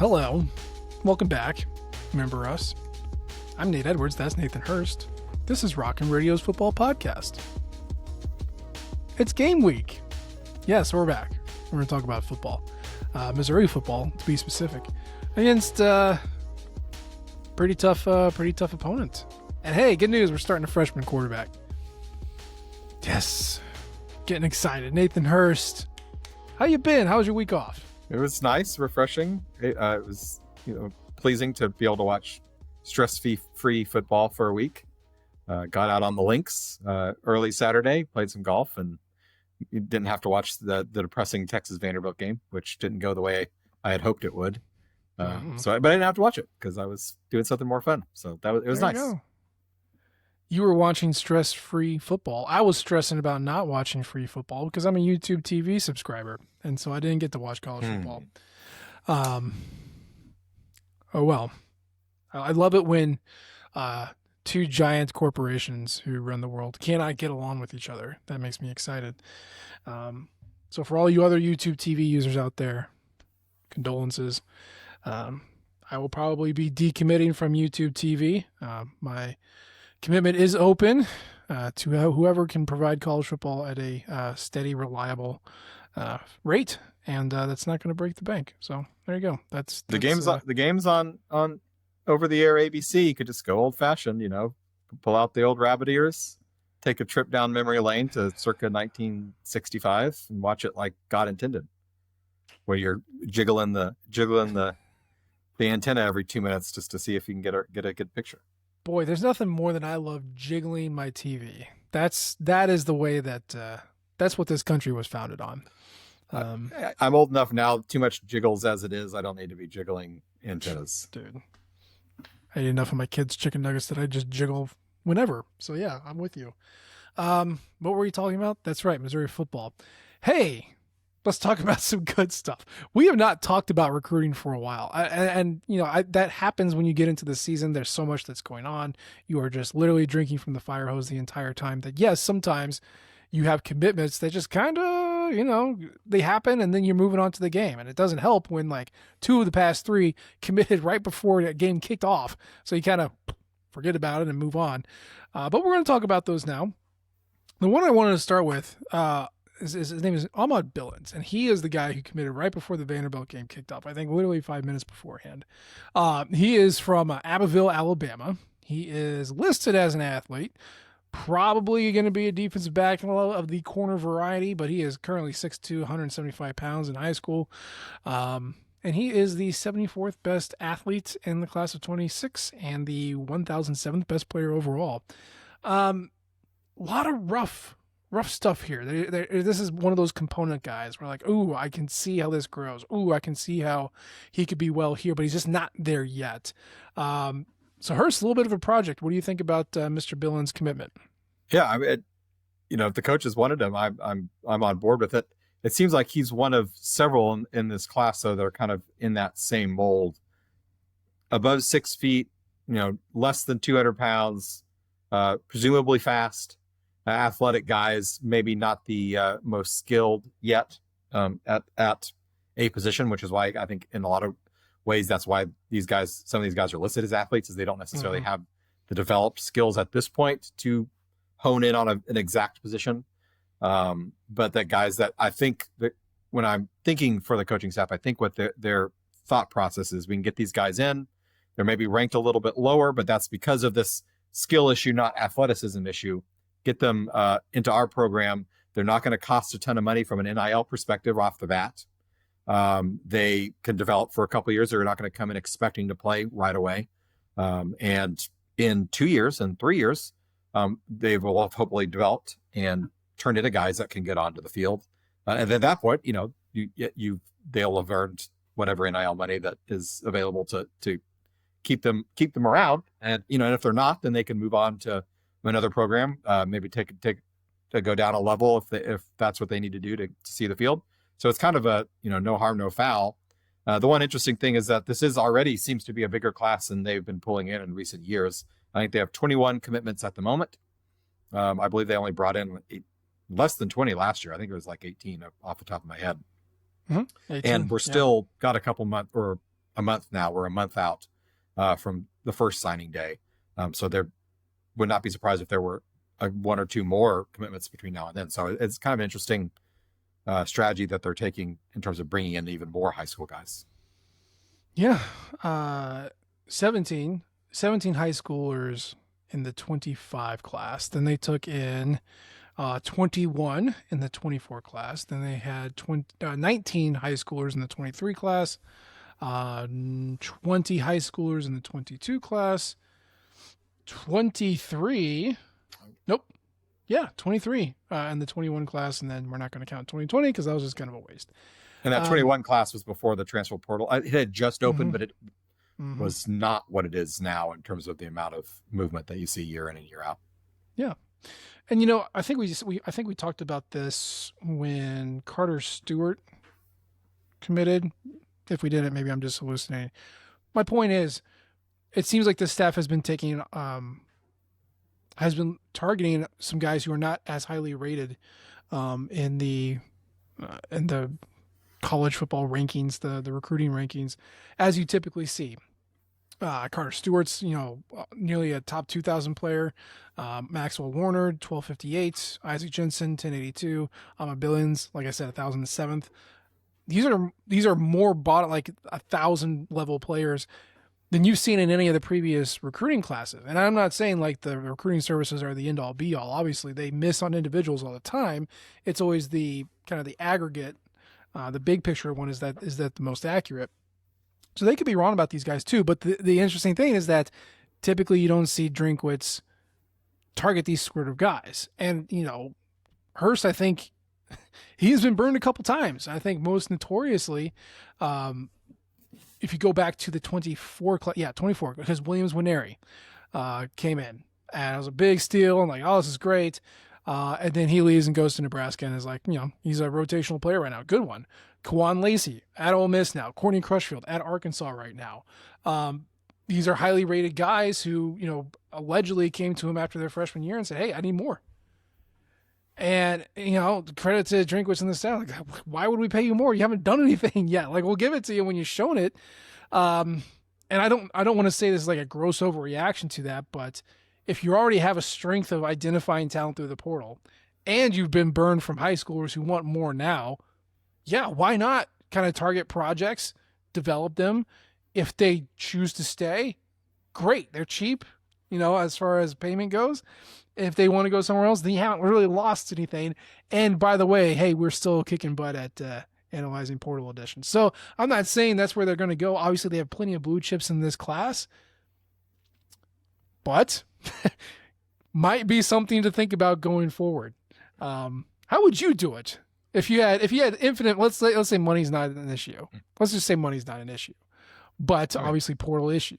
Hello. Welcome back. Remember us? I'm Nate Edwards. That's Nathan Hurst. This is Rockin' Radio's football podcast. It's game week. Yes, we're back. We're going to talk about football. Missouri football, to be specific, against pretty tough opponent. And hey, good news, we're starting a freshman quarterback. Yes, getting excited. Nathan Hurst, how you been? How was your week off? It was nice, refreshing. It was, pleasing to be able to watch stress-free football for a week. Got out on the links early Saturday, played some golf, and you didn't have to watch the depressing Texas Vanderbilt game, which didn't go the way I had hoped it would. But I didn't have to watch it because I was doing something more fun. So it was nice. You were watching stress-free football. I was stressing about not watching free football because I'm a YouTube TV subscriber, and so I didn't get to watch college football. Oh well. I love it when two giant corporations who run the world cannot get along with each other. That makes me excited. So for all you other YouTube TV users out there, condolences. I will probably be decommitting from YouTube TV. My commitment is open to whoever can provide college football at a steady, reliable rate, and that's not going to break the bank. So there you go. That's the game's on over the air ABC. You could just go old fashioned, pull out the old rabbit ears, take a trip down memory lane to circa 1965, and watch it like God intended, where you're jiggling the antenna every 2 minutes just to see if you can get a good picture. Boy, there's nothing more than I love jiggling my TV. That is the way that's what this country was founded on. I'm old enough now. Too much jiggles as it is. I don't need to be jiggling antennas, dude. I ate enough of my kids' chicken nuggets that I just jiggle whenever. So yeah, I'm with you. What were you talking about? That's right, Missouri football. Hey, let's talk about some good stuff. We have not talked about recruiting for a while. That happens when you get into the season. There's so much that's going on. You are just literally drinking from the fire hose the entire time. That yes, sometimes you have commitments that just kind of, they happen and then you're moving on to the game. And it doesn't help when like 2 of the past 3 committed right before that game kicked off. So you kind of forget about it and move on. But we're going to talk about those now. The one I wanted to start with, his name is Ahmad Billins, and he is the guy who committed right before the Vanderbilt game kicked off. I think literally 5 minutes beforehand. He is from Abbeville, Alabama. He is listed as an athlete, probably going to be a defensive back of the corner variety, but he is currently 6'2", 175 pounds in high school. And he is the 74th best athlete in the class of 26 and the 1,007th best player overall. A lot of rough stuff here. This is one of those component guys where like, ooh, I can see how this grows. Ooh, I can see how he could be well here, but he's just not there yet. So Hurst, a little bit of a project. What do you think about Mr. Billins' commitment? Yeah, I mean, if the coaches wanted him, I'm on board with it. It seems like he's one of several in this class, so they're kind of in that same mold. Above 6 feet, less than 200 pounds, presumably fast. Athletic guys, maybe not the most skilled yet at a position, which is why I think in a lot of ways that's why some of these guys are listed as athletes, is they don't necessarily have the developed skills at this point to hone in on an exact position. But that guys that I think that when I'm thinking for the coaching staff, I think what their thought process is, we can get these guys in. They're maybe ranked a little bit lower, but that's because of this skill issue, not athleticism issue. Get them into our program. They're not going to cost a ton of money from an NIL perspective off the bat. They can develop for a couple of years. They're not going to come in expecting to play right away. And in 2 years and 3 years, they will have hopefully developed and turned into guys that can get onto the field. And then at that point, they'll have earned whatever NIL money that is available to keep them around. And and if they're not, then they can move on to another program, maybe take to go down a level if that's what they need to do to see the field. So it's kind of a no harm, no foul. The one interesting thing is that this already seems to be a bigger class than they've been pulling in recent years. I think they have 21 commitments at the moment. I believe they only brought in less than 20 last year. I think it was like 18 off the top of my head. Mm-hmm. 18, and we're still got a couple months or a month now. We're a month out from the first signing day. So there would not be surprised if there were one or two more commitments between now and then. So it's kind of an interesting strategy that they're taking in terms of bringing in even more high school guys. Yeah. 17 high schoolers in the 25 class. Then they took in 21 in the 24 class. Then they had 19 high schoolers in the 23 class, 20 high schoolers in the 22 class, 23. Nope. Yeah, 23 in the 21 class. And then we're not going to count 2020 because that was just kind of a waste. And that 21 class was before the transfer portal. It had just opened, but it was not what it is now in terms of the amount of movement that you see year in and year out. Yeah. And, I think we talked about this when Carter Stewart committed. If we didn't, maybe I'm just hallucinating. My point is, it seems like the staff has been targeting some guys who are not as highly rated in the college football rankings, the recruiting rankings, as you typically see. Carter Stewart's, nearly a top 2,000 player. Maxwell Warner, 1258. Isaac Jensen, 1082. Ahmad Billins, like I said, 1,007th. These are more like 1,000 level players than you've seen in any of the previous recruiting classes. And I'm not saying like the recruiting services are the end all be all. Obviously, they miss on individuals all the time. It's always the kind of the aggregate, the big picture one is that the most accurate. So they could be wrong about these guys too. But the interesting thing is that typically you don't see Drinkwitz target these sort of guys. And, Hurst, I think he's been burned a couple times. I think most notoriously, if you go back to the 24, because Williams Winery came in and it was a big steal. I'm like, oh, this is great. And then he leaves and goes to Nebraska and is like, he's a rotational player right now. Good one. Kawan Lacey at Ole Miss now. Courtney Crushfield at Arkansas right now. These are highly rated guys who, allegedly came to him after their freshman year and said, hey, I need more. And, credit to Drinkwitz and the staff. Like, why would we pay you more? You haven't done anything yet. Like, we'll give it to you when you've shown it. And I don't want to say this is like a gross overreaction to that, but if you already have a strength of identifying talent through the portal and you've been burned from high schoolers who want more now, yeah, why not kind of target projects, develop them? If they choose to stay, great. They're cheap, as far as payment goes. If they want to go somewhere else, they haven't really lost anything. And by the way, hey, we're still kicking butt at analyzing portal additions. So I'm not saying that's where they're going to go. Obviously, they have plenty of blue chips in this class, but might be something to think about going forward. How would you do it if you had infinite? Let's say money's not an issue. Let's just say money's not an issue, but right. Obviously portal issue.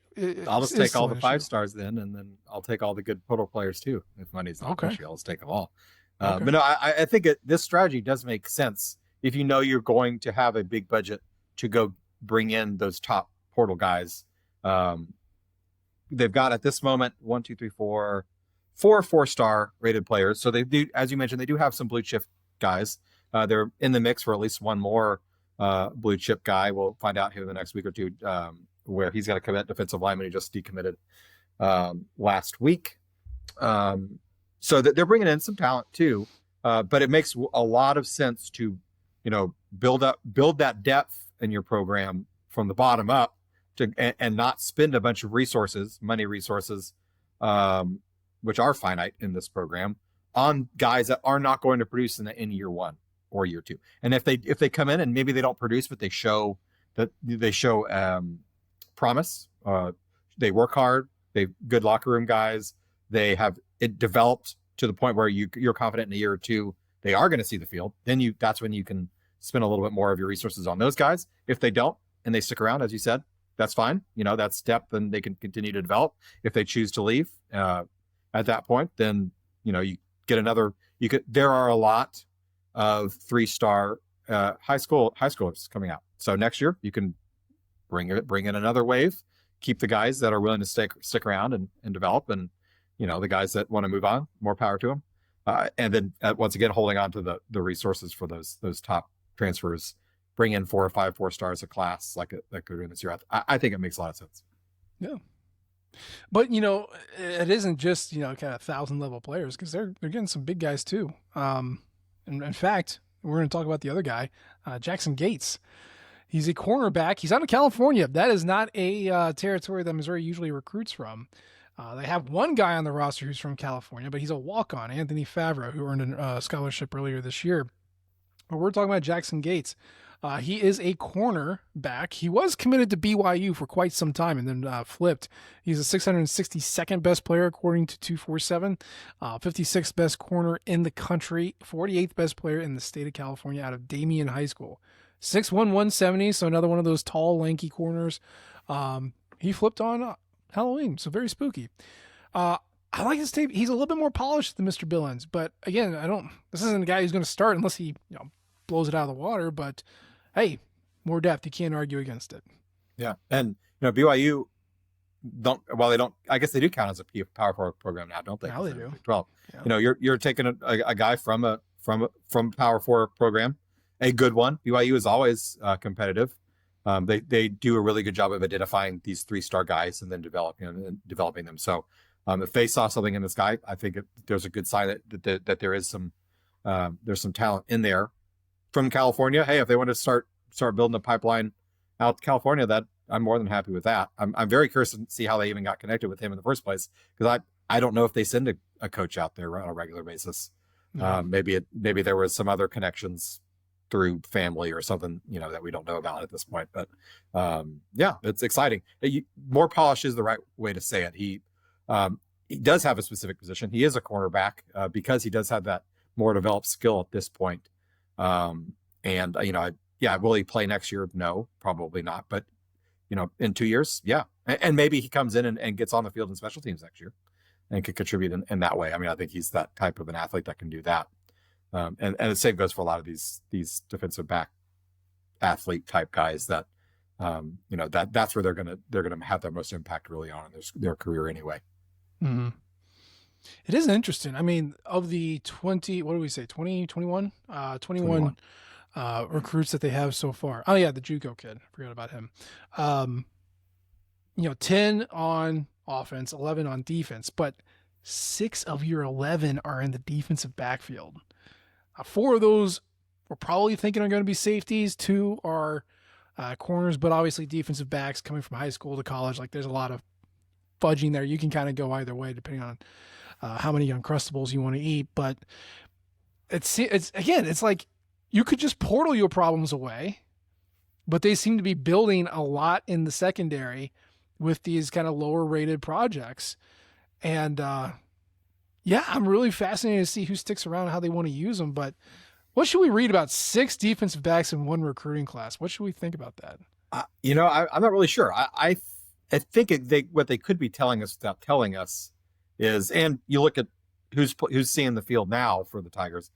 I'll just take all the 5 stars then, and then I'll take all the good portal players too. If money's not an issue, I'll just take them all. Okay. But no, I think this strategy does make sense if you're going to have a big budget to go bring in those top portal guys. They've got at this moment 4 4-star rated players. So they do, as you mentioned, they do have some blue chip guys. They're in the mix for at least one more blue chip guy. We'll find out here in the next week or two where he's got to commit defensive lineman. He just decommitted last week. So that they're bringing in some talent too. But it makes a lot of sense to, build that depth in your program from the bottom up and not spend a bunch of money resources, which are finite in this program, on guys that are not going to produce in year 1 or year 2. And if they come in and maybe they don't produce, but they show promise, they work hard, they're good locker room guys, they have it developed to the point where you're confident in a year or 2 they are going to see the field, then that's when you can spend a little bit more of your resources on those guys. If they don't and they stick around, as you said, that's fine. That's depth and they can continue to develop. If they choose to leave at that point, then, you get another, there are a lot of 3-star high schoolers coming out. So next year you can bring in another wave, keep the guys that are willing to stick around and develop, and, the guys that want to move on, more power to them. And then once again, holding on to the resources for those top transfers bring in 4 or 5 4-stars a class like we're doing this year. I think it makes a lot of sense. Yeah. But it isn't just kind of 1,000 level players, because they're getting some big guys too. And in fact, we're going to talk about the other guy, Jackson Gates. He's a cornerback. He's out of California. That is not a territory that Missouri usually recruits from. They have one guy on the roster who's from California, but he's a walk-on, Anthony Favreau, who earned a scholarship earlier this year. But we're talking about Jackson Gates. He is a cornerback. He was committed to BYU for quite some time and then flipped. He's the 662nd best player according to 247, 56th best corner in the country, 48th best player in the state of California out of Damien High School. 6'1", 170, so another one of those tall, lanky corners. He flipped on Halloween, so very spooky. I like his tape. He's a little bit more polished than Mr. Billins, but again, this isn't a guy who's going to start unless he blows it out of the water, but hey, more depth. You can't argue against it. Yeah. And, BYU they don't, I guess they do count as a Power 4 program now, don't they? Now they do. 12. Yeah. You're taking a guy from a Power 4 program, a good one. BYU is always competitive. They do a really good job of identifying these 3-star guys and then developing them. So if they saw something in this guy, I think there's a good sign that there is there's some talent in there from California. Hey, if they want to start building a pipeline out to California, that I'm more than happy with that. I'm very curious to see how they even got connected with him in the first place, because I don't know if they send a coach out there on a regular basis. No. Maybe there was some other connections through family or something, that we don't know about at this point. But yeah, it's exciting. More polish is the right way to say it. He does have a specific position. He is a cornerback because he does have that more developed skill at this point. Will he play next year? No, probably not. But, in 2 years, yeah. And maybe he comes in and gets on the field in special teams next year and could contribute in that way. I mean, I think he's that type of an athlete that can do that. And the same goes for a lot of these defensive back athlete type guys that, that's where they're going to have their most impact really on in their career anyway. Mm-hmm. It is interesting. I mean, of the 20, what do we say? 20, 21, 21 recruits that they have so far. Oh yeah. The JUCO kid. I forgot about him. 10 on offense, 11 on defense, but 6 of your 11 are in the defensive backfield. 4 of those we're probably thinking are going to be safeties. 2 are corners, but obviously defensive backs coming from high school to college. Like, there's a lot of fudging there. You can kind of go either way depending on how many Uncrustables you want to eat. But it's like you could just portal your problems away, but they seem to be building a lot in the secondary with these kind of lower rated projects. And I'm really fascinated to see who sticks around and how they want to use them. But what should we read about 6 defensive backs in one recruiting class? What should we think about that? I'm not really sure. I think what they could be telling us without telling us is, and you look at who's seeing the field now for the Tigers,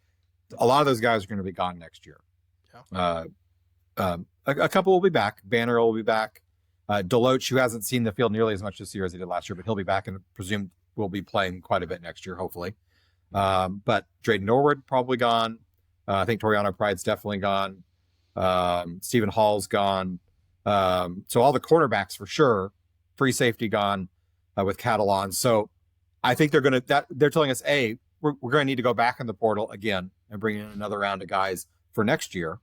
a lot of those guys are going to be gone next year. Yeah. A couple will be back. Banner will be back. Deloach, who hasn't seen the field nearly as much this year as he did last year, but he'll be back and presumed will be playing quite a bit next year, hopefully. But Drayden Norwood probably gone. I think Toriano Pride's definitely gone. Stephen Hall's gone. So all the cornerbacks for sure. Free safety gone with Catalan. So I think they're telling us, we're going to need to go back in the portal again and bring in another round of guys for next year.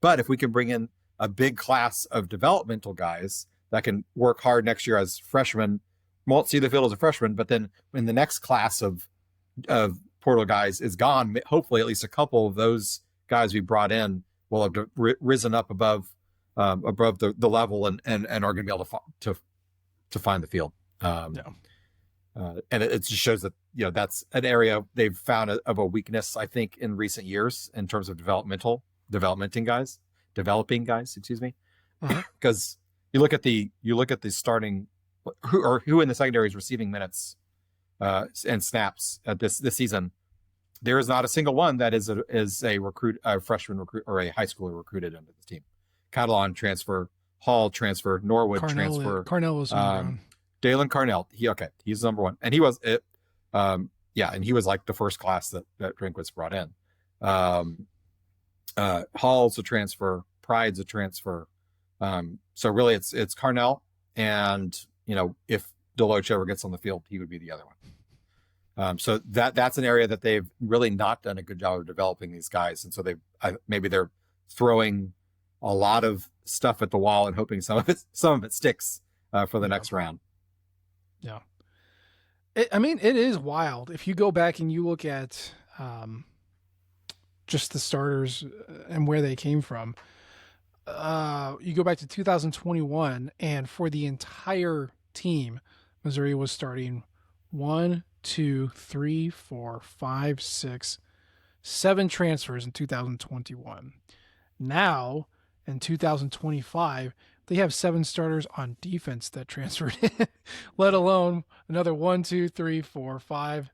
But if we can bring in a big class of developmental guys that can work hard next year as freshmen, won't see the field as a freshman, but then when the next class of portal guys is gone, hopefully at least a couple of those guys we brought in will have risen up above the level and are going to be able to find the field. And it just shows that, that's an area they've found of a weakness, I think, in recent years in terms of developing guys, excuse me. Because you look at the starting who in the secondary is receiving minutes and snaps at this season. There is not a single one that is a freshman recruit or a high schooler recruited into the team. Catalan transfer, Hall transfer, Norwood transfer. Carnell was Dalen Carnell. He's number 1, and he was it. And he was like the first class that Drinkwitz brought in. Hall's a transfer. McBride's a transfer. So really it's Carnell, and if Deloach ever gets on the field, he would be the other one. So that's an area that they've really not done a good job of developing these guys, and so maybe they're throwing a lot of stuff at the wall and hoping some of it sticks for the next round. Yeah, it is wild if you go back and you look at just the starters and where they came from. You go back to 2021, and for the entire team, Missouri was starting 1, 2, 3, 4, 5, 6, 7 transfers in 2021. Now, in 2025, they have 7 starters on defense that transferred in, let alone another 1, 2, 3, 4, 5,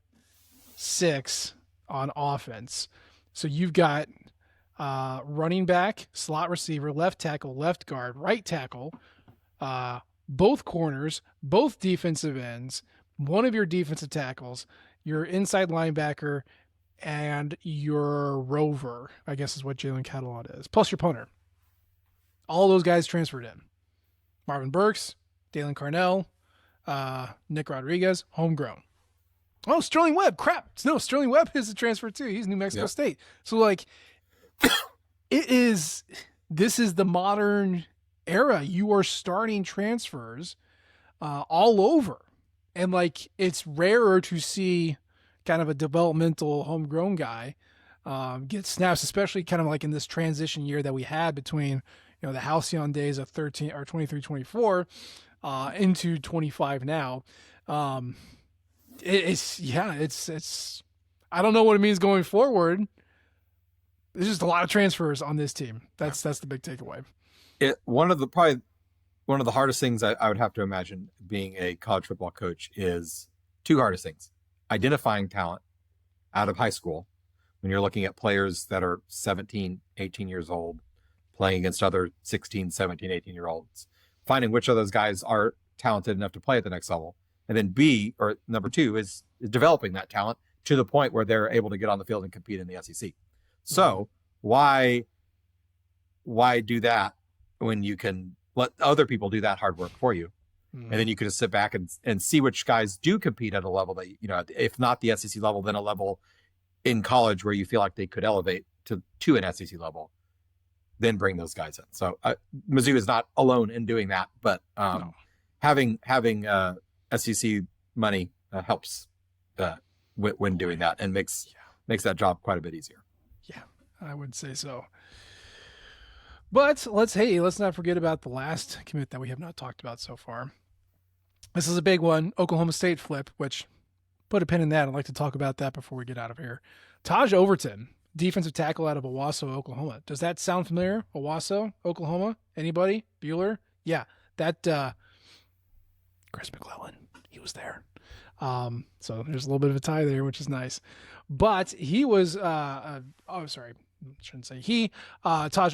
6 on offense. So you've got running back, slot receiver, left tackle, left guard, right tackle, both corners, both defensive ends, one of your defensive tackles, your inside linebacker, and your rover, I guess is what Jalen Catalon is, plus your punter. All those guys transferred in. Marvin Burks, Dalen Carnell, Nick Rodriguez, homegrown. Oh, Sterling Webb. Crap. No, Sterling Webb is a transfer too. He's New Mexico State. So like this is the modern era. You are starting transfers all over. And like it's rarer to see kind of a developmental homegrown guy get snaps, especially kind of like in this transition year that we had between the Halcyon days of 13 or 23, 24 into 25 now. It's I don't know what it means going forward. There's just a lot of transfers on this team. That's the big takeaway. One of the hardest things I would have to imagine being a college football coach is two hardest things: identifying talent out of high school when you're looking at players that are 17, 18 years old, playing against other 16, 17, 18-year-olds, finding which of those guys are talented enough to play at the next level. And then number two is developing that talent to the point where they're able to get on the field and compete in the SEC. So why do that when you can let other people do that hard work for you? And then you can just sit back and see which guys do compete at a level that, if not the SEC level, then a level in college where you feel like they could elevate to an SEC level, then bring those guys in. So Mizzou is not alone in doing that, but having SEC money helps when doing that, and makes that job quite a bit easier. Yeah, I would say so. But let's not forget about the last commit that we have not talked about so far. This is a big one, Oklahoma State flip, which put a pin in that. I'd like to talk about that before we get out of here. Tajh Overton, defensive tackle out of Owasso, Oklahoma. Does that sound familiar? Owasso, Oklahoma? Anybody? Bueller? Yeah, that Chris McClellan, he was there. So there's a little bit of a tie there, which is nice. But he was, Tajh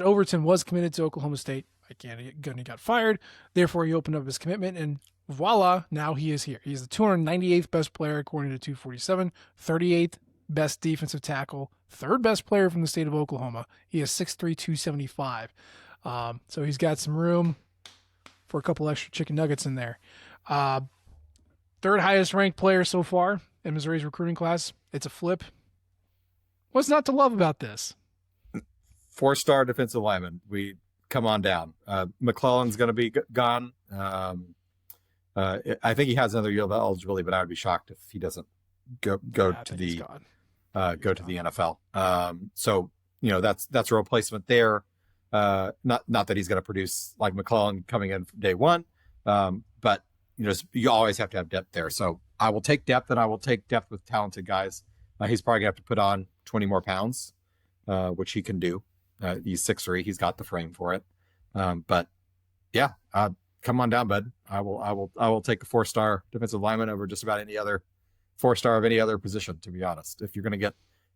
Overton was committed to Oklahoma State. He got fired. Therefore, he opened up his commitment, and voila, now he is here. He's the 298th best player according to 247, 38th best defensive tackle, third best player from the state of Oklahoma. He is 6'3", 275. So he's got some room for a couple extra chicken nuggets in there. Third highest ranked player so far in Missouri's recruiting class. It's a flip. What's not to love about this? 4-star defensive lineman. We come on down. McClellan's going to be gone. I think he has another year of eligibility, but I would be shocked if he doesn't go to the NFL. So that's a replacement there. Not that he's going to produce like McClellan coming in from day one, but you always have to have depth there. So I will take depth, and I will take depth with talented guys. He's probably gonna have to put on 20 more pounds, which he can do. He's 6'3", he's got the frame for it. But yeah, come on down, bud. I will take a 4-star defensive lineman over just about any other 4-star of any other position, to be honest. If you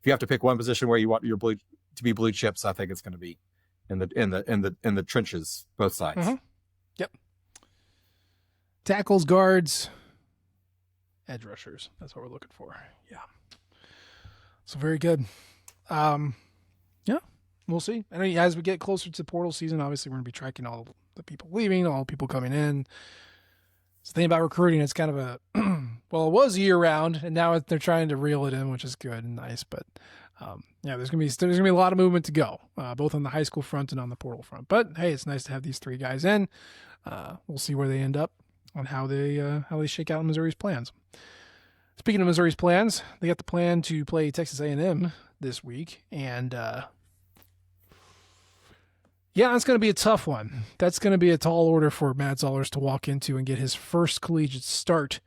have to pick one position where you want your blue to be blue chips, I think it's going to be in the trenches, both sides. Mm-hmm. Yep. Tackles, guards, edge rushers. That's what we're looking for. Yeah. So very good. Yeah. We'll see. And as we get closer to portal season, obviously we're going to be tracking all the people leaving, all the people coming in. So the thing about recruiting, it's kind of a well, it was year round, and now they're trying to reel it in, which is good and nice. But there's gonna be a lot of movement to go, both on the high school front and on the portal front. But hey, it's nice to have these 3 guys in. We'll see where they end up on how they shake out in Missouri's plans. Speaking of Missouri's plans, they got the plan to play Texas A&M this week, and it's going to be a tough one. That's going to be a tall order for Matt Zollers to walk into and get his first collegiate start.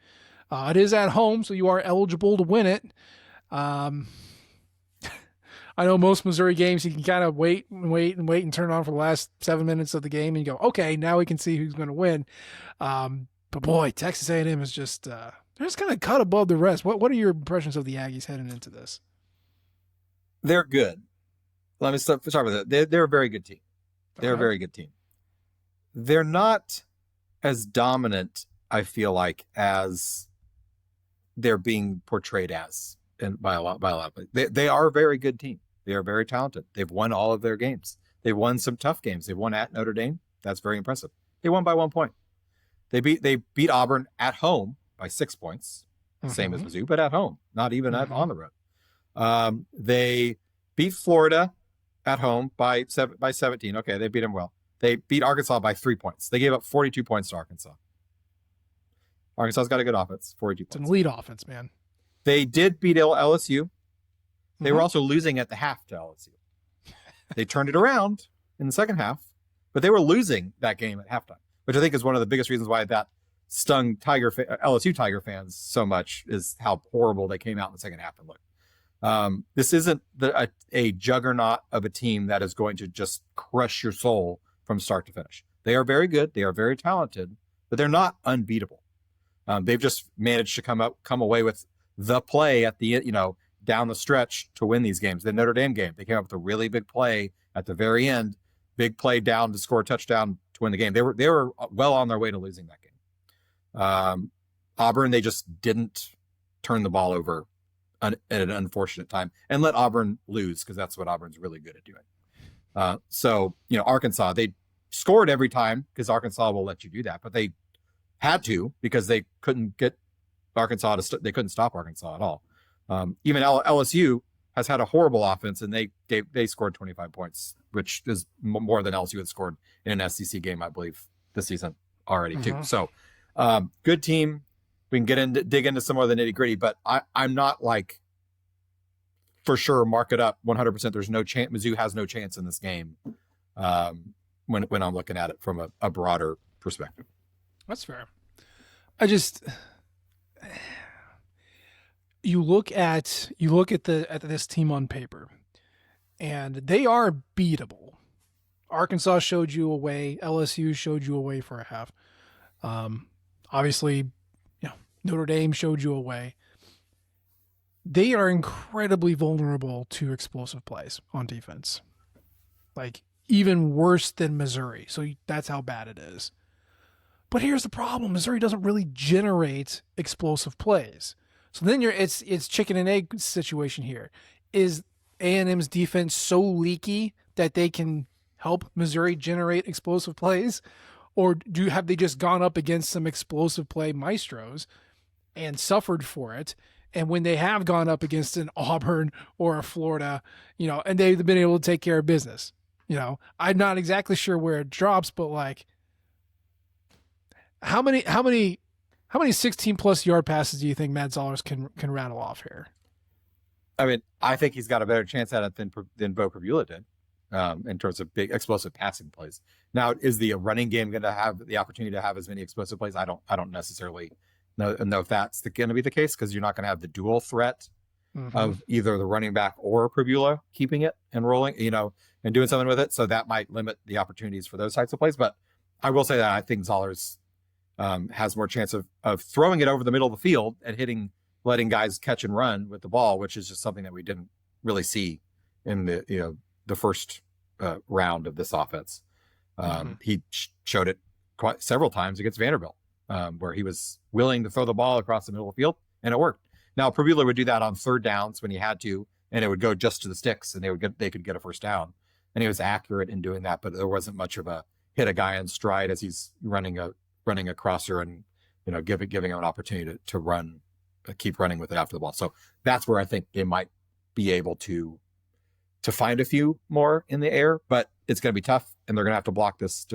It is at home, so you are eligible to win it. I know most Missouri games you can kind of wait and turn on for the last 7 minutes of the game and you go, okay, now we can see who's going to win. But boy, Texas A&M is just they're just kind of cut above the rest. What are your impressions of the Aggies heading into this? They're good. Let me start with that. They're a very good team. They're a very good team. They're not as dominant, I feel like, as they're being portrayed as, and by a lot. They are a very good team. They are very talented. They've won all of their games. They've won some tough games. They won at Notre Dame. That's very impressive. They won by 1 point. They beat Auburn at home by 6 points, same as Mizzou, but at home, not even on the road. They beat Florida at home by 17. Okay, they beat them well. They beat Arkansas by 3 points. They gave up 42 points to Arkansas. Arkansas's got a good offense, 42 points. It's an elite offense, man. They did beat LSU. They were also losing at the half to LSU. They turned it around in the second half, but they were losing that game at halftime, which I think is one of the biggest reasons why that stung LSU Tiger fans so much, is how horrible they came out in the second half and looked. This isn't a juggernaut of a team that is going to just crush your soul from start to finish. They are very good. They are very talented, but they're not unbeatable. They've just managed to come away with the play at the, down the stretch to win these games. The Notre Dame game, they came up with a really big play at the very end, big play down to score a touchdown to win the game. They were well on their way to losing that game. Auburn, they just didn't turn the ball over at an unfortunate time and let Auburn lose, because that's what Auburn's really good at doing. So Arkansas, they scored every time because Arkansas will let you do that, but they had to, because they couldn't get Arkansas they couldn't stop Arkansas at all. Even LSU has had a horrible offense, and they scored 25 points, which is more than LSU had scored in an SEC game, I believe, this season already too. So good team. We can dig into some more of the nitty gritty, but I'm not like for sure mark it up 100%. There's no chance. Mizzou has no chance in this game when I'm looking at it from a broader perspective. That's fair. You look at this team on paper, and they are beatable. Arkansas showed you a way. LSU showed you a way for a half. Obviously, Notre Dame showed you a way. They are incredibly vulnerable to explosive plays on defense, like even worse than Missouri. So that's how bad it is. But here's the problem: Missouri doesn't really generate explosive plays. So then it's chicken and egg situation here. Is A&M's defense so leaky that they can help Missouri generate explosive plays? Or have they just gone up against some explosive play maestros and suffered for it? And when they have gone up against an Auburn or a Florida, and they've been able to take care of business, I'm not exactly sure where it drops, but like how many 16 plus yard passes do you think Matt Zollers can rattle off here? I mean, I think he's got a better chance at it than Bo Prabula did in terms of big explosive passing plays. Now, is the running game going to have the opportunity to have as many explosive plays? I don't necessarily know if that's going to be the case, because you're not going to have the dual threat of either the running back or Prabula keeping it and rolling, and doing something with it. So that might limit the opportunities for those types of plays. But I will say that I think Zollers has more chance of throwing it over the middle of the field and letting guys catch and run with the ball, which is just something that we didn't really see in the first round of this offense. He showed it quite several times against Vanderbilt, where he was willing to throw the ball across the middle of the field, and it worked. Now, Prabula would do that on third downs when he had to, and it would go just to the sticks, and they could get a first down. and he was accurate in doing that, but there wasn't much of a hit a guy in stride as he's running a crosser and, giving him an opportunity to run, keep running with it after the ball. So that's where I think they might be able to find a few more in the air, but it's going to be tough, and they're going to have to block this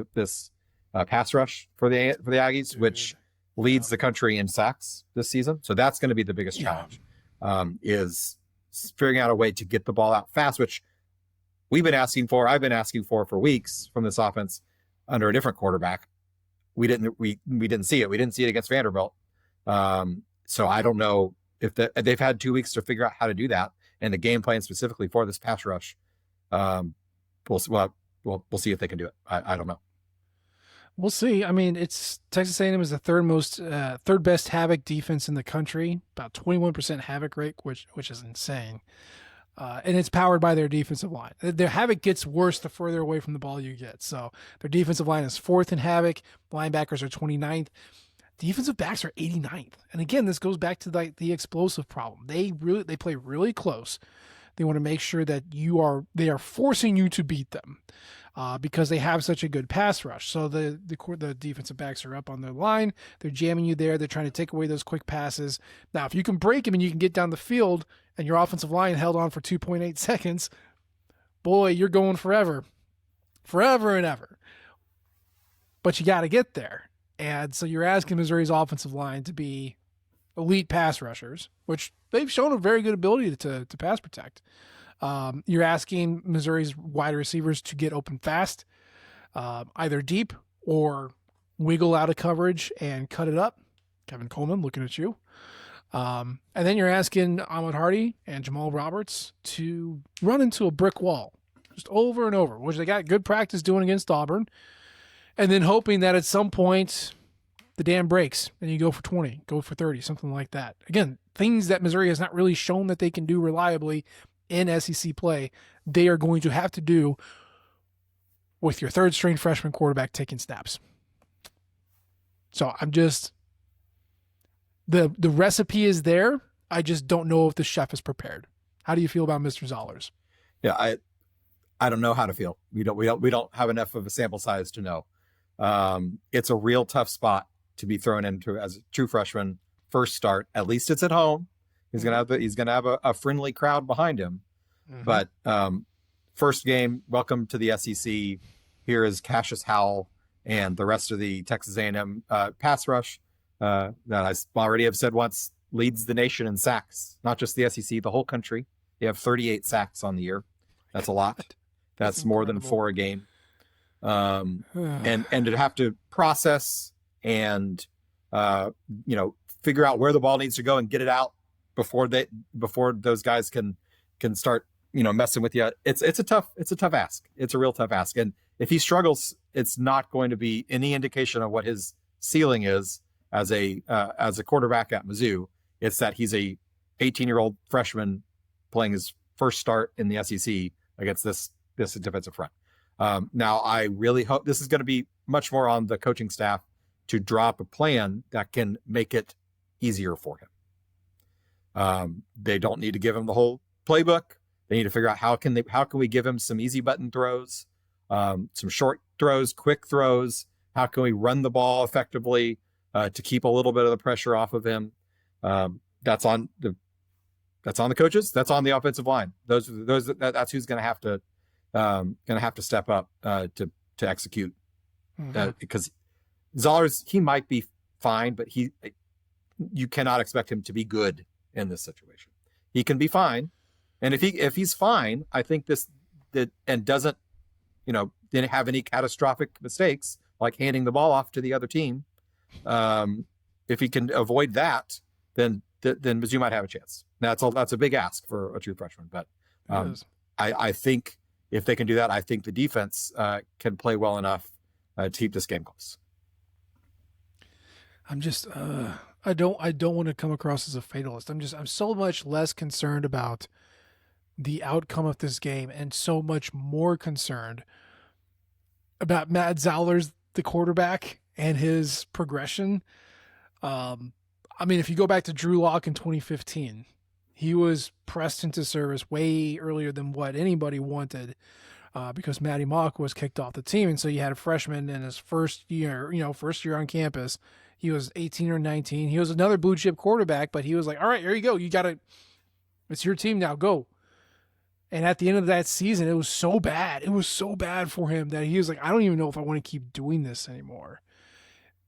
pass rush for the Aggies, which leads the country in sacks this season. So that's going to be the biggest challenge, is figuring out a way to get the ball out fast, which I've been asking for weeks from this offense under a different quarterback. We didn't see it. We didn't see it against Vanderbilt. So I don't know if they've had 2 weeks to figure out how to do that, and the game plan specifically for this pass rush. We'll see if they can do it. I don't know. We'll see. I mean, it's Texas A&M is the third best Havoc defense in the country, about 21% Havoc rate, which is insane. And it's powered by their defensive line. Their Havoc gets worse the further away from the ball you get. So their defensive line is 4th in Havoc. Linebackers are 29th. Defensive backs are 89th. And again, this goes back to the explosive problem. They play really close. They want to make sure that they are forcing you to beat them. Because they have such a good pass rush. So the defensive backs are up on their line. They're jamming you there. They're trying to take away those quick passes. Now, if you can break them and you can get down the field and your offensive line held on for 2.8 seconds, boy, you're going forever. Forever and ever. But you got to get there. And so you're asking Missouri's offensive line to be elite pass rushers, which they've shown a very good ability to pass protect. You're asking Missouri's wide receivers to get open fast, either deep or wiggle out of coverage and cut it up. Kevin Coleman, looking at you. And then you're asking Ahmad Hardy and Jamal Roberts to run into a brick wall just over and over, which they got good practice doing against Auburn. And then hoping that at some point the dam breaks and you go for 20, go for 30, something like that. Again, things that Missouri has not really shown that they can do reliably in SEC play, they are going to have to do with your third-string freshman quarterback taking snaps. So I'm just the recipe is there. I just don't know if the chef is prepared. How do you feel about Mr. Zollers? Yeah, I don't know how to feel. We don't have enough of a sample size to know. It's a real tough spot to be thrown into as a true freshman first start. At least it's at home. He's gonna have a friendly crowd behind him. Mm-hmm. But first game, welcome to the SEC. Here is Cassius Howell and the rest of the Texas A&M pass rush that I already have said once leads the nation in sacks, not just the SEC, the whole country. They have 38 sacks on the year. That's a lot. That's more than 4 a game. And to have to process and figure out where the ball needs to go and get it out before those guys can start messing with you. It's a tough ask. It's a real tough ask. And if he struggles, it's not going to be any indication of what his ceiling is as a quarterback at Mizzou. It's that he's a 18-year-old freshman playing his first start in the SEC against this defensive front. Now I really hope this is going to be much more on the coaching staff to drop a plan that can make it easier for him. They don't need to give him the whole playbook. They need to figure out how can we give him some easy button throws, some short throws, quick throws. How can we run the ball effectively to keep a little bit of the pressure off of him? That's on the coaches. That's on the offensive line. That's who's going to have to step up to execute. Because Zollers, he might be fine, but you cannot expect him to be good in this situation. He can be fine, and if he's fine, I think and doesn't didn't have any catastrophic mistakes like handing the ball off to the other team. If he can avoid that, then Mizzou might have a chance. That's a big ask for a true freshman, but I think if they can do that, I think the defense can play well enough to keep this game close. I'm just I don't want to come across as a fatalist. I'm so much less concerned about the outcome of this game and so much more concerned about Matt Zollers, the quarterback, and his progression. I mean, if you go back to Drew Lock in 2015, he was pressed into service way earlier than what anybody wanted. because Matty Mock was kicked off the team. And so you had a freshman in his first year on campus. He was 18 or 19. He was another blue chip quarterback, but he was like, all right, here you go. It's your team now, go. And at the end of that season, it was so bad. It was so bad for him that he was like, I don't even know if I want to keep doing this anymore.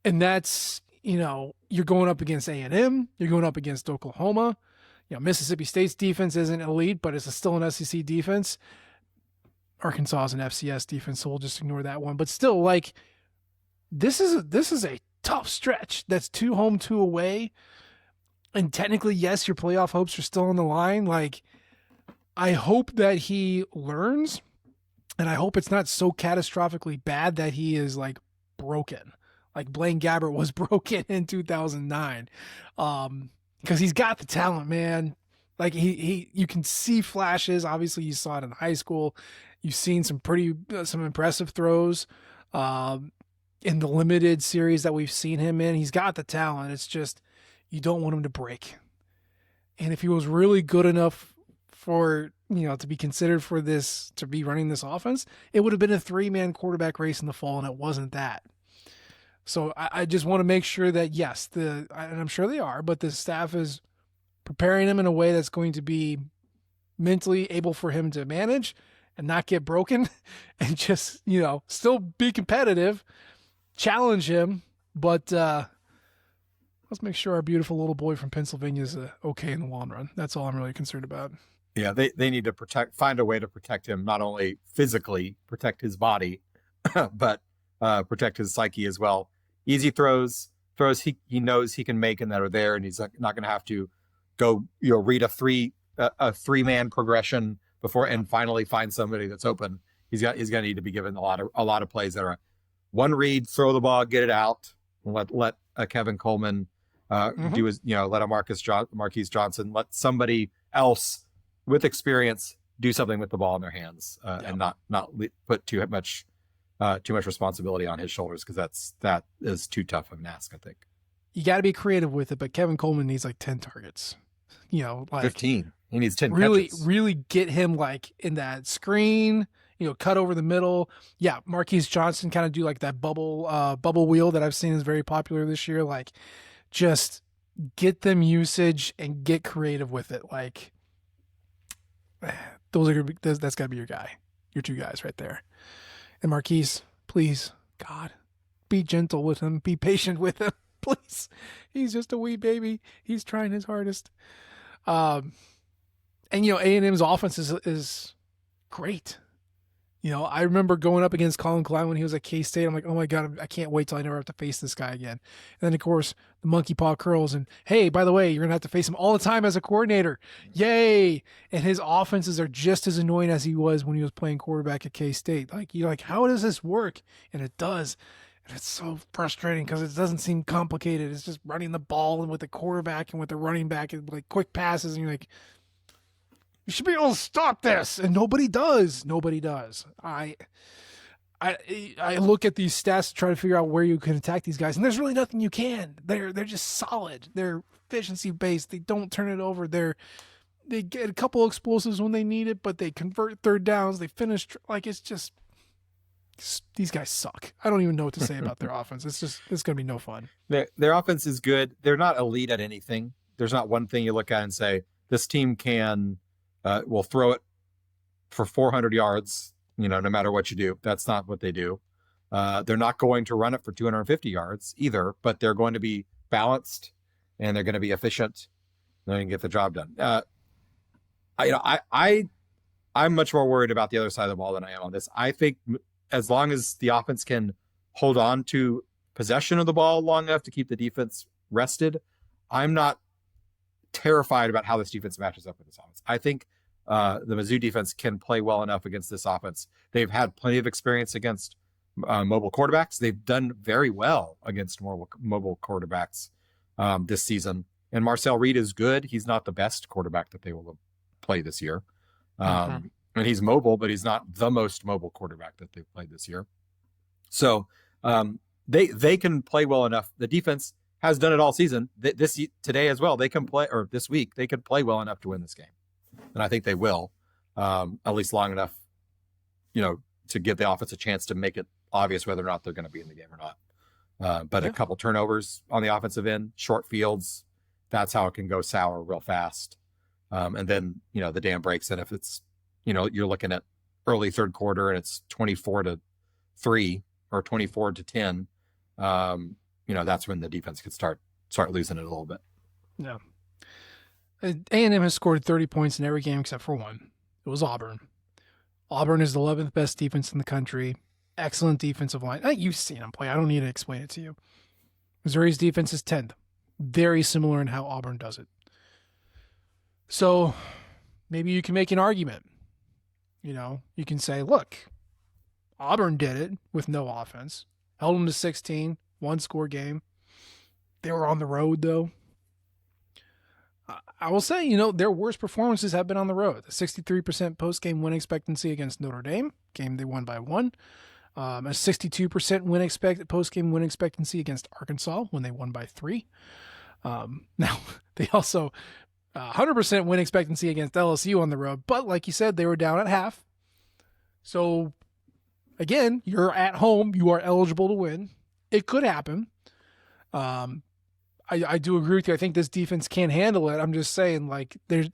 And that's, you're going up against A&M. You're going up against Oklahoma. Mississippi State's defense isn't elite, but it's still an SEC defense. Arkansas is an FCS defense, so we'll just ignore that one. But still, like, this is a tough stretch. That's 2 home, 2 away. And technically, yes, your playoff hopes are still on the line. Like, I hope that he learns, and I hope it's not so catastrophically bad that he is, like, broken. Like Blaine Gabbert was broken in 2009. Because he's got the talent, man. Like you can see flashes. Obviously, you saw it in high school. You've seen some impressive throws in the limited series that we've seen him in. He's got the talent. It's just you don't want him to break. And if he was really good enough for to be considered for this, to be running this offense, it would have been a 3-man quarterback race in the fall, and it wasn't that. So I just want to make sure that, yes, and I'm sure they are, but the staff is preparing him in a way that's going to be mentally able for him to manage and not get broken and just, still be competitive, challenge him. But let's make sure our beautiful little boy from Pennsylvania is okay in the long run. That's all I'm really concerned about. Yeah, they need to find a way to protect him, not only physically protect his body, but protect his psyche as well. Easy throws he knows he can make and that are there, and he's not going to have to go read a 3-man progression before and finally find somebody that's open. He's going to need to be given a lot of plays that are one read, throw the ball, get it out, and let Kevin Coleman do his, let a Marquise Johnson, let somebody else with experience do something with the ball in their hands, and not put too much responsibility on his shoulders, because that is too tough of an ask, I think. You got to be creative with it, but Kevin Coleman needs like 10 targets. 15. He needs 10 catches. Really get him like in that screen, cut over the middle. Yeah, Marquise Johnson kind of do like that bubble wheel that I've seen is very popular this year. Like, just get them usage and get creative with it. Like, that's got to be your guy, your 2 guys right there. And Marquise, please, God, be gentle with him. Be patient with him, please. He's just a wee baby. He's trying his hardest. And A&M's offense is great. I remember going up against Colin Klein when he was at K-State. I'm like, oh my God, I can't wait till I never have to face this guy again. And then, of course, the monkey paw curls. And hey, by the way, you're going to have to face him all the time as a coordinator. Yay. And his offenses are just as annoying as he was when he was playing quarterback at K-State. Like, you're like, how does this work? And it does. And it's so frustrating because it doesn't seem complicated. It's just running the ball and with the quarterback and with the running back and like quick passes. And you're like, you should be able to stop this. And nobody does. Nobody does. I look at these stats to try to figure out where you can attack these guys, and there's really nothing you can. They're just solid. They're efficiency based. They don't turn it over. They get a couple explosives when they need it, but they convert third downs. They finish like it's just these guys suck. I don't even know what to say about their offense. It's going to be no fun. Their offense is good. They're not elite at anything. There's not one thing you look at and say this team will throw it for 400 yards, no matter what you do. That's not what they do. They're not going to run it for 250 yards either, but they're going to be balanced and they're going to be efficient. And they can get the job done. I'm much more worried about the other side of the ball than I am on this. I think as long as the offense can hold on to possession of the ball long enough to keep the defense rested, I'm not terrified about how this defense matches up with this offense. I think the Mizzou defense can play well enough against this offense. They've had plenty of experience against mobile quarterbacks. They've done very well against mobile quarterbacks this season. And Marcel Reed is good. He's not the best quarterback that they will play this year. And he's mobile, but he's not the most mobile quarterback that they've played this year. So they can play well enough. The defense has done it all season. Today as well, they can play, or this week, they can play well enough to win this game. And I think they will, at least long enough to give the offense a chance to make it obvious whether or not they're going to be in the game or not. But a couple turnovers on the offensive end, short fields, that's how it can go sour real fast. And then, the dam breaks. And if it's, you're looking at early third quarter and it's 24-3 or 24-10, that's when the defense could start losing it a little bit. Yeah. A&M has scored 30 points in every game except for one. It was Auburn. Auburn is the 11th best defense in the country. Excellent defensive line. You've seen them play. I don't need to explain it to you. Missouri's defense is 10th. Very similar in how Auburn does it. So maybe you can make an argument. You can say, look, Auburn did it with no offense. Held them to 16, one-score game. They were on the road, though. I will say, their worst performances have been on the road. A 63% post-game win expectancy against Notre Dame, game they won by 1. A 62% post-game win expectancy against Arkansas when they won by 3. Now, they also 100% win expectancy against LSU on the road, but like you said, they were down at half. So, again, you're at home. You are eligible to win. It could happen. I do agree with you. I think this defense can handle it. I'm just saying, there's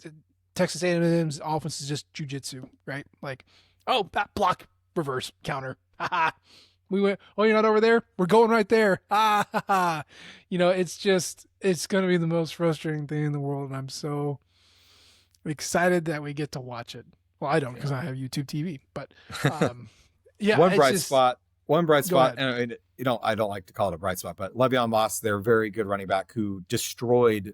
Texas A&M's offense is just jujitsu, right? That block, reverse, counter. We went, you're not over there? We're going right there. It's going to be the most frustrating thing in the world, and I'm so excited that we get to watch it. Well, I don't because I have YouTube TV, but yeah. One bright spot, and I don't like to call it a bright spot, but Le'Veon Moss, their very good running back who destroyed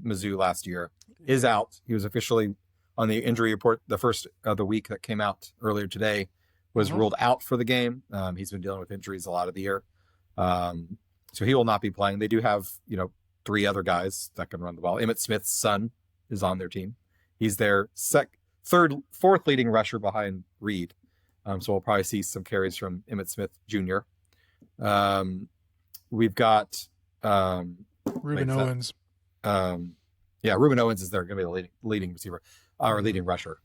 Mizzou last year, is out. He was officially on the injury report the first of the week that came out earlier today. Was ruled out for the game. He's been dealing with injuries a lot of the year. So he will not be playing. They do have, 3 other guys that can run the ball. Emmitt Smith's son is on their team. He's their fourth leading rusher behind Reed. So we'll probably see some carries from Emmitt Smith Jr. We've got Ruben Owens. Ruben Owens is there going to be the leading receiver or leading rusher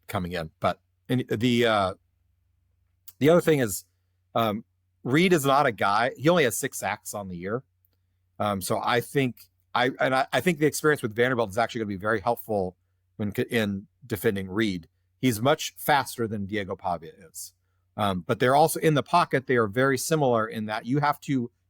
coming in. But the other thing is, Reed is not a guy. He only has 6 sacks on the year. So I think the experience with Vanderbilt is actually going to be very helpful in defending Reed. He's much faster than Diego Pavia is. But they're also in the pocket. They are very similar in that you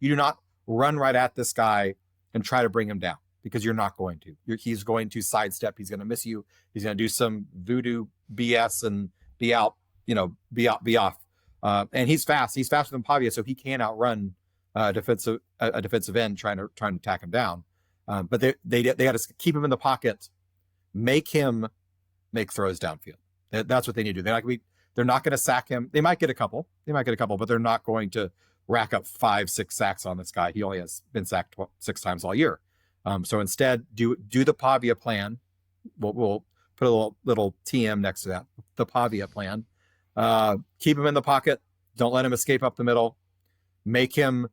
do not run right at this guy and try to bring him down because you're not going to. He's going to sidestep. He's going to miss you. He's going to do some voodoo BS and be out, be off. And he's fast. He's faster than Pavia, so he can outrun a defensive end trying to tack him down. But they got to keep him in the pocket, make him make throws downfield. That's what they need to do. They're not going to sack him. They might get a couple, but they're not going to rack up 5-6 sacks on this guy. He only has been sacked 6 times all year. So instead, do the Pavia plan. We'll put a little TM next to that. The Pavia plan. Keep him in the pocket. Don't let him escape up the middle. Make him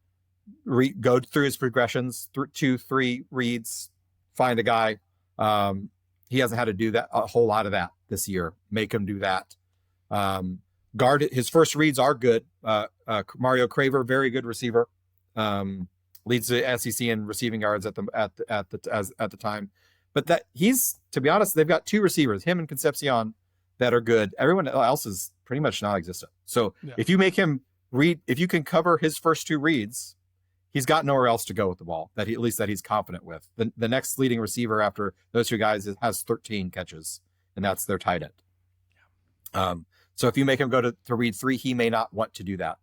go through his progressions, 2-3 reads, find a guy. He hasn't had to do that a whole lot of that this year. Make him do that. Guard his first reads are good. Mario Craver, very good receiver. Leads the SEC in receiving yards at the time. But that to be honest, they've got 2 receivers, him and Concepcion, that are good. Everyone else is pretty much non-existent. So if you make him read, if you can cover his first 2 reads, he's got nowhere else to go with the ball that he's confident with. The next leading receiver after those 2 guys has 13 catches, and that's their tight end. So if you make him go to read 3, he may not want to do that.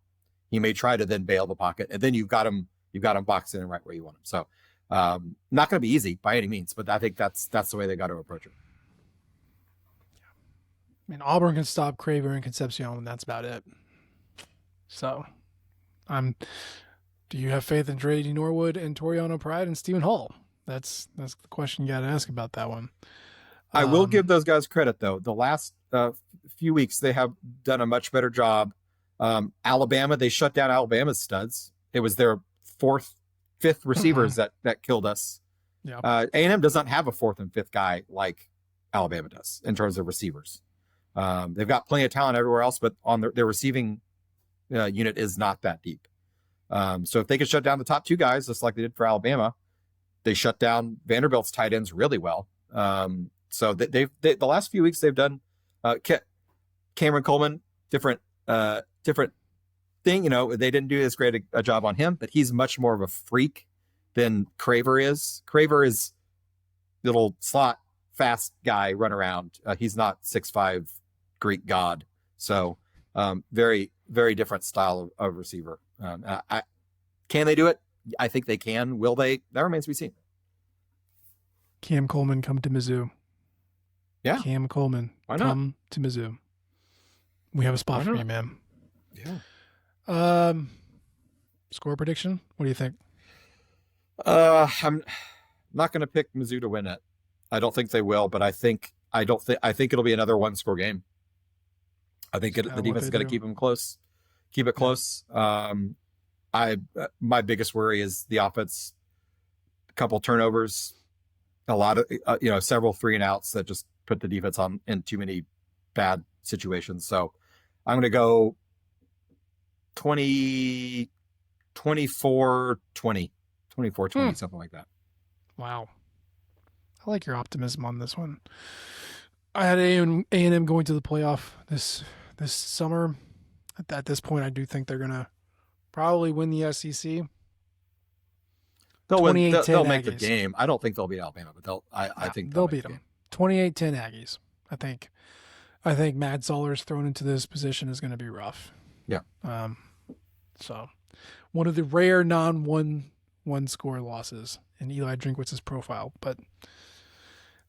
He may try to then bail the pocket, and then you've got him boxed in right where you want him. So not going to be easy by any means, but I think that's the way they got to approach it. I mean, Auburn can stop Craver and Concepcion, and that's about it. So, do you have faith in Drady Norwood and Toriano Pride and Stephen Hall? That's the question you got to ask about that one. I will give those guys credit, though. The last few weeks, they have done a much better job. Alabama, they shut down Alabama's studs. It was their 4th, 5th receivers that killed us. Yeah. A&M does not have a 4th and 5th guy like Alabama does in terms of receivers. They've got plenty of talent everywhere else, but on their receiving unit is not that deep. So if they could shut down the top two guys, just like they did for Alabama, they shut down Vanderbilt's tight ends really well. So the last few weeks they've done Cameron Coleman, different thing. They didn't do as great a job on him, but he's much more of a freak than Craver is. Craver is little slot fast guy run around. He's not 6'5" Greek god. So very, very different style of receiver. Can they do it? I think they can. Will they? That remains to be seen. Cam Coleman come to Mizzou. Yeah. Cam Coleman come to Mizzou. We have a spot for you, man. Yeah. Score prediction? What do you think? I'm not going to pick Mizzou to win it. I don't think they will, but I think it'll be another one-score game. I think the defense is going to keep them close. Keep it close. My biggest worry is the offense. A couple turnovers, a lot of several 3-and-outs that just put the defense in too many bad situations. So I'm going to go 24-20, 24-20, something like that. Wow. I like your optimism on this one. I had A&M going to the playoff this summer. At this point, I do think they're going to probably win the SEC. They'll make the game. I don't think they'll beat Alabama, but I think they'll beat them. 28-10 Aggies. I think Matt Zoller's thrown into this position is going to be rough. Yeah. So one of the rare one score losses in Eli Drinkwitz's profile, but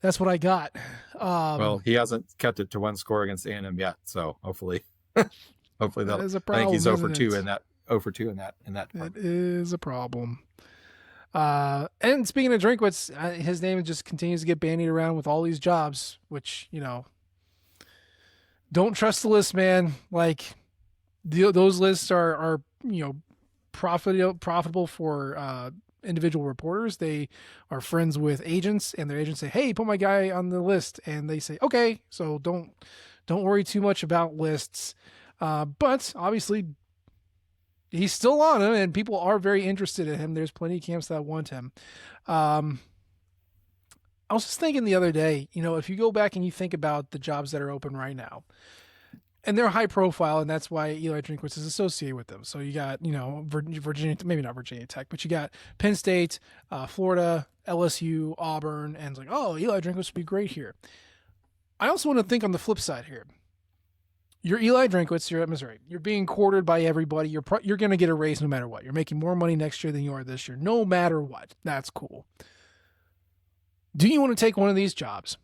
that's what I got. Well, he hasn't kept it to one score against A&M yet, so hopefully that is a problem. I think he's 0-2 in that. 0-2 in that. It is a problem. And speaking of Drinkwitz, his name just continues to get bandied around with all these jobs, which, don't trust the list, man. Like those lists are profitable for individual reporters. They are friends with agents, and their agents say, "Hey, put my guy on the list," and they say, "Okay." So don't worry too much about lists. But obviously, he's still on him, and people are very interested in him. There's plenty of camps that want him. I was just thinking the other day, if you go back and you think about the jobs that are open right now, and they're high profile, and that's why Eli Drinkwitz is associated with them. So you got, Virginia, maybe not Virginia Tech, but you got Penn State, Florida, LSU, Auburn, and it's like, oh, Eli Drinkwitz would be great here. I also want to think on the flip side here. You're Eli Drinkwitz. You're at Missouri. You're being courted by everybody. You're going to get a raise no matter what. You're making more money next year than you are this year, no matter what. That's cool. Do you want to take one of these jobs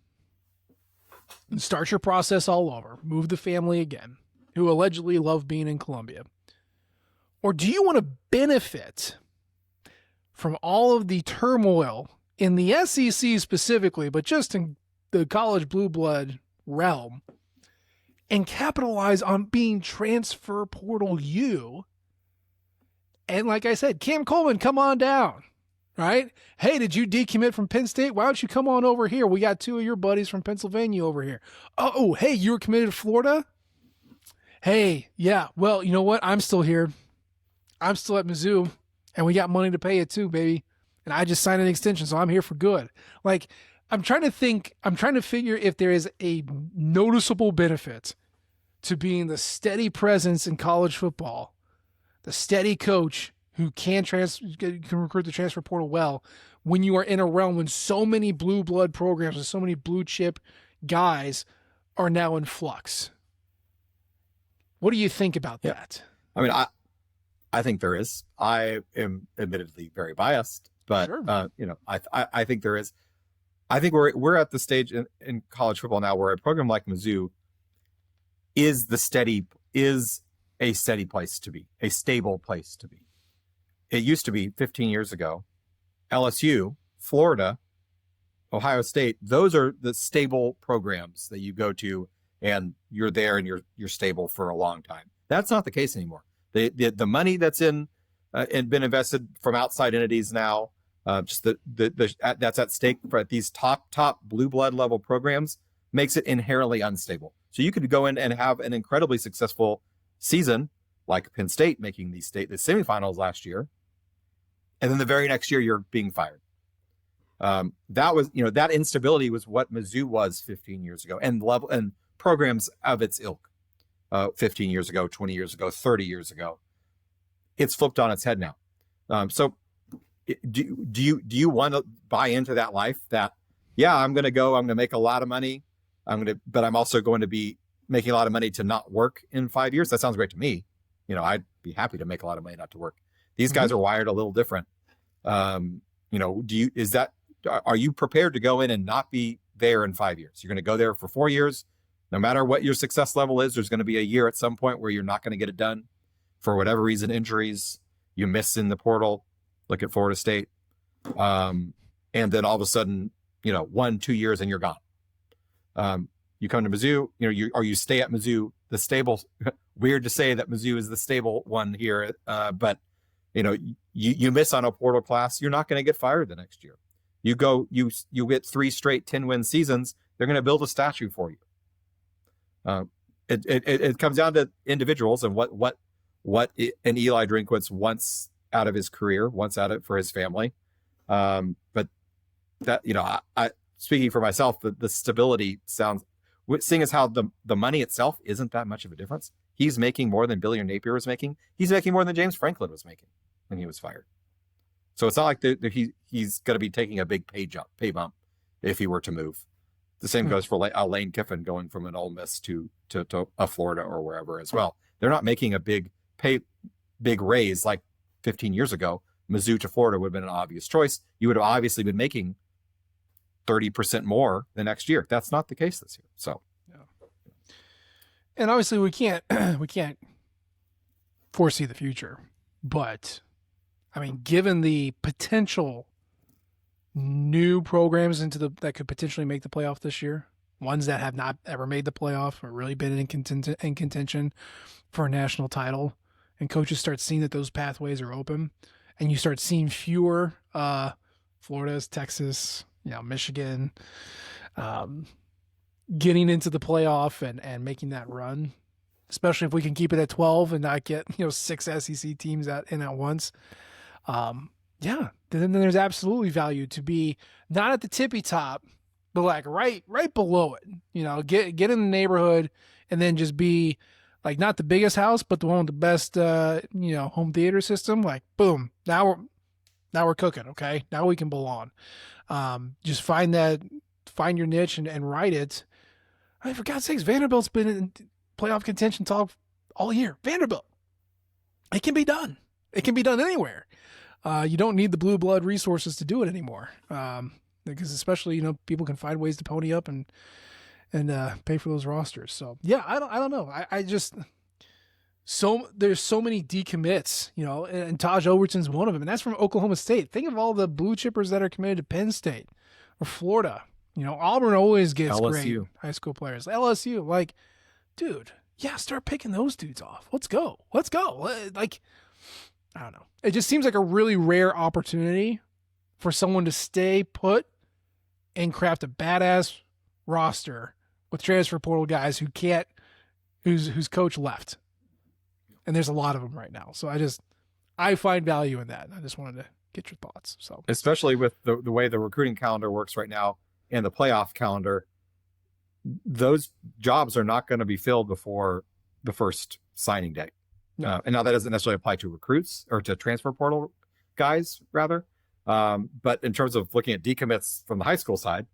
and start your process all over, move the family again, who allegedly love being in Columbia? Or do you want to benefit from all of the turmoil in the SEC specifically, but just in the college blue blood realm, and capitalize on being transfer portal you? And like I said, Cam Coleman, come on down, right? Hey, did you decommit from Penn State? Why don't you come on over here? We got two of your buddies from Pennsylvania over here. Oh, hey, you were committed to Florida? Hey, yeah, well, you know what? I'm still here. I'm still at Mizzou, and we got money to pay it too, baby. And I just signed an extension, so I'm here for good. Like, I'm trying to figure if there is a noticeable benefit to being the steady presence in college football, the steady coach who can recruit the transfer portal well, when you are in a realm when so many blue blood programs and so many blue chip guys are now in flux. What do you think about that? I mean, I think there is. I am admittedly very biased, but sure. I think there is. I think we're at the stage in college football now where a program like Mizzou is a steady place to be, a stable place to be. It used to be 15 years ago. LSU, Florida, Ohio State, those are the stable programs that you go to and you're there and you're stable for a long time. That's not the case anymore. The money that's in and been invested from outside entities now, just that's at stake for these top blue blood level programs, makes it inherently unstable. So you could go in and have an incredibly successful season, like Penn State making the semifinals last year, and then the very next year you're being fired. That was, that instability was what Mizzou was 15 years ago, and programs of its ilk, 15 years ago, 20 years ago, 30 years ago. It's flipped on its head now. So do you want to buy into that life that, yeah, I'm going to make a lot of money. But I'm also going to be making a lot of money to not work in 5 years. That sounds great to me. I'd be happy to make a lot of money not to work. These guys are wired a little different. Are you prepared to go in and not be there in 5 years? You're going to go there for 4 years. No matter what your success level is, there's going to be a year at some point where you're not going to get it done for whatever reason, injuries, you miss in the portal, look at Florida State. And then all of a sudden, 1-2 years and you're gone. You come to Mizzou, you stay at Mizzou, the stable, weird to say that Mizzou is the stable one here. But you miss on a portal class, you're not going to get fired the next year. You get 3 straight 10-win seasons, they're going to build a statue for you. It comes down to individuals and what an Eli Drinkwitz wants out of his career, wants out of it for his family. But that, I speaking for myself, the stability sounds, seeing as how the money itself isn't that much of a difference. He's making more than Billy or Napier was making. He's making more than James Franklin was making when he was fired. So it's not like he's going to be taking a big pay bump if he were to move. The same goes for Lane Kiffin going from an Ole Miss to a Florida or wherever as well. They're not making a big raise like 15 years ago. Mizzou to Florida would have been an obvious choice. You would have obviously been making 30% more the next year. That's not the case this year. So, yeah. And obviously we can't foresee the future, but I mean, given the potential new programs that could potentially make the playoff this year, ones that have not ever made the playoff or really been in contention for a national title, and coaches start seeing that those pathways are open, and you start seeing fewer Florida's, Texas, Michigan, getting into the playoff and making that run, especially if we can keep it at 12 and not get 6 SEC teams in at once. Then there's absolutely value to be not at the tippy top, but like right below it. Get in the neighborhood and then just be like not the biggest house, but the one with the best home theater system. Like boom, now we're cooking. Okay, now we can belong. Just find your niche and ride it. I mean, for God's sakes, Vanderbilt's been in playoff contention talk all year. Vanderbilt, it can be done. It can be done anywhere. You don't need the blue blood resources to do it anymore. Because especially, people can find ways to pony up and pay for those rosters. So yeah, I don't know. I just, there's so many decommits, and Tajh Overton's one of them, and that's from Oklahoma State. Think of all the blue chippers that are committed to Penn State or Florida. Auburn always gets LSU. Great high school players. LSU, like, dude, yeah, start picking those dudes off. Let's go. Like, I don't know. It just seems like a really rare opportunity for someone to stay put and craft a badass roster with transfer portal guys whose coach left. And there's a lot of them right now. So I find value in that. I just wanted to get your thoughts. So especially with the way the recruiting calendar works right now and the playoff calendar, those jobs are not going to be filled before the first signing day. No. And now that doesn't necessarily apply to recruits or to transfer portal guys, rather. But in terms of looking at decommits from the high school side,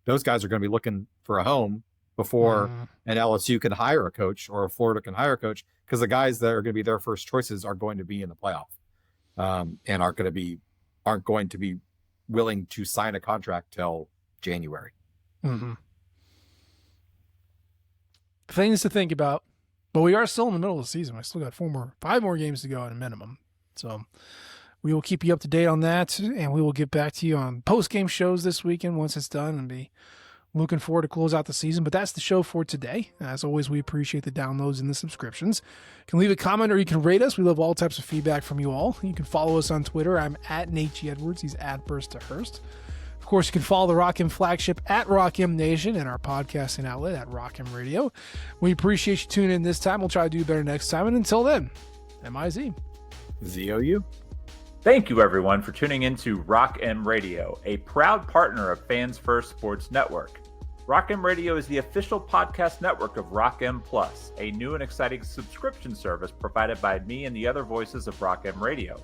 those guys are going to be looking for a home before an LSU can hire a coach or a Florida can hire a coach, because the guys that are going to be their first choices are going to be in the playoff and aren't going to be willing to sign a contract till January. Mm-hmm. Things to think about. But we are still in the middle of the season. I still got 5 more games to go at a minimum. So we will keep you up to date on that, and we will get back to you on post-game shows this weekend once it's done, and be looking forward to close out the season. But that's the show for today. As always, we appreciate the downloads and the subscriptions. You can leave a comment or you can rate us. We love all types of feedback from you all. You can follow us on Twitter. I'm at Nate G. Edwards. He's at Burst to Hurst. course, you can follow the Rock M flagship at Rock M Nation and our podcasting outlet at Rock M Radio. We appreciate you tuning in this time. We'll try to do better next time. And until then, MIZ. ZOU. Thank you, everyone, for tuning in to Rock M Radio, a proud partner of Fans First Sports Network. Rock M Radio is the official podcast network of Rock M Plus, a new and exciting subscription service provided by me and the other voices of Rock M Radio.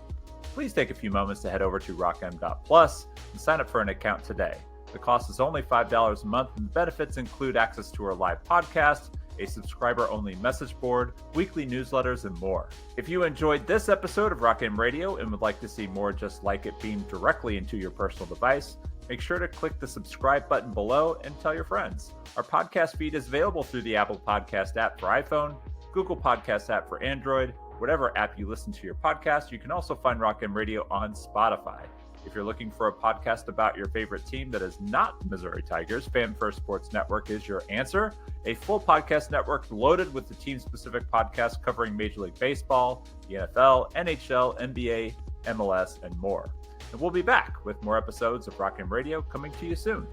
Please take a few moments to head over to rockm.plus and sign up for an account today. The cost is only $5 a month, and the benefits include access to our live podcast, a subscriber-only message board, weekly newsletters, and more. If you enjoyed this episode of Rock M Radio and would like to see more just like it beamed directly into your personal device, make sure to click the subscribe button below and tell your friends. Our podcast feed is available through the Apple Podcast app for iPhone, Google Podcast app for Android, whatever app you listen to your podcast. You can also find Rock M Radio on Spotify. If you're looking for a podcast about your favorite team that is not Missouri Tigers, Fan First Sports Network is your answer. A full podcast network loaded with the team-specific podcasts covering Major League Baseball, the NFL, NHL, NBA, MLS, and more. And we'll be back with more episodes of Rock M Radio coming to you soon.